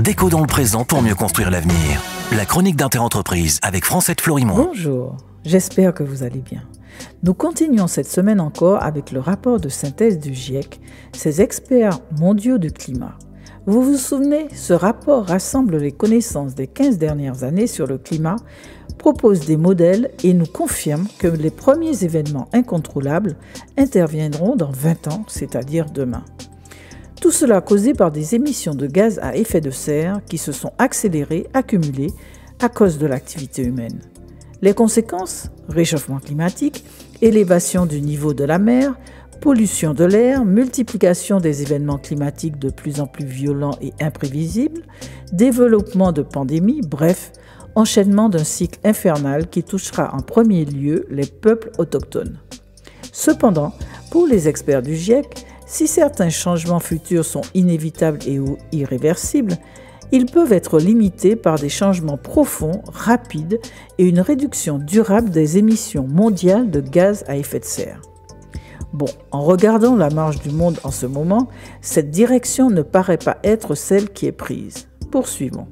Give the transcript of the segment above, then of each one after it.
Déco dans le présent pour mieux construire l'avenir. La chronique d'Interentreprise avec Francette Florimond. Bonjour, j'espère que vous allez bien. Nous continuons cette semaine encore avec le rapport de synthèse du GIEC, ces experts mondiaux du climat. Vous vous souvenez, ce rapport rassemble les connaissances des 15 dernières années sur le climat, propose des modèles et nous confirme que les premiers événements incontrôlables interviendront dans 20 ans, c'est-à-dire demain. Tout cela causé par des émissions de gaz à effet de serre qui se sont accélérées, accumulées à cause de l'activité humaine. Les conséquences ? Réchauffement climatique, élévation du niveau de la mer, pollution de l'air, multiplication des événements climatiques de plus en plus violents et imprévisibles, développement de pandémies, bref, enchaînement d'un cycle infernal qui touchera en premier lieu les peuples autochtones. Cependant, pour les experts du GIEC, si certains changements futurs sont inévitables et ou irréversibles, ils peuvent être limités par des changements profonds, rapides et une réduction durable des émissions mondiales de gaz à effet de serre. Bon, en regardant la marge du monde en ce moment, cette direction ne paraît pas être celle qui est prise. Poursuivons.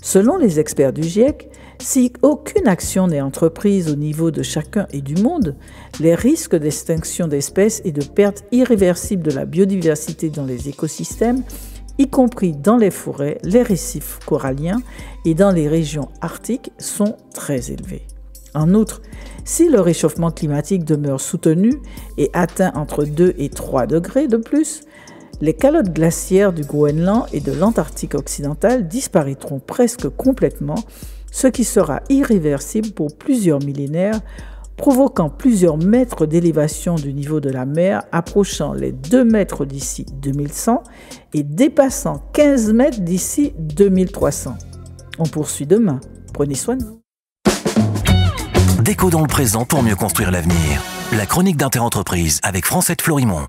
Selon les experts du GIEC, si aucune action n'est entreprise au niveau de chacun et du monde, les risques d'extinction d'espèces et de perte irréversible de la biodiversité dans les écosystèmes, y compris dans les forêts, les récifs coralliens et dans les régions arctiques, sont très élevés. En outre, si le réchauffement climatique demeure soutenu et atteint entre 2 et 3 degrés de plus, les calottes glaciaires du Groenland et de l'Antarctique occidental disparaîtront presque complètement, ce qui sera irréversible pour plusieurs millénaires, provoquant plusieurs mètres d'élévation du niveau de la mer, approchant les 2 mètres d'ici 2100 et dépassant 15 mètres d'ici 2300. On poursuit demain. Prenez soin de vous. Déco dans le présent pour mieux construire l'avenir. La chronique d'Interentreprise avec Francette Florimond.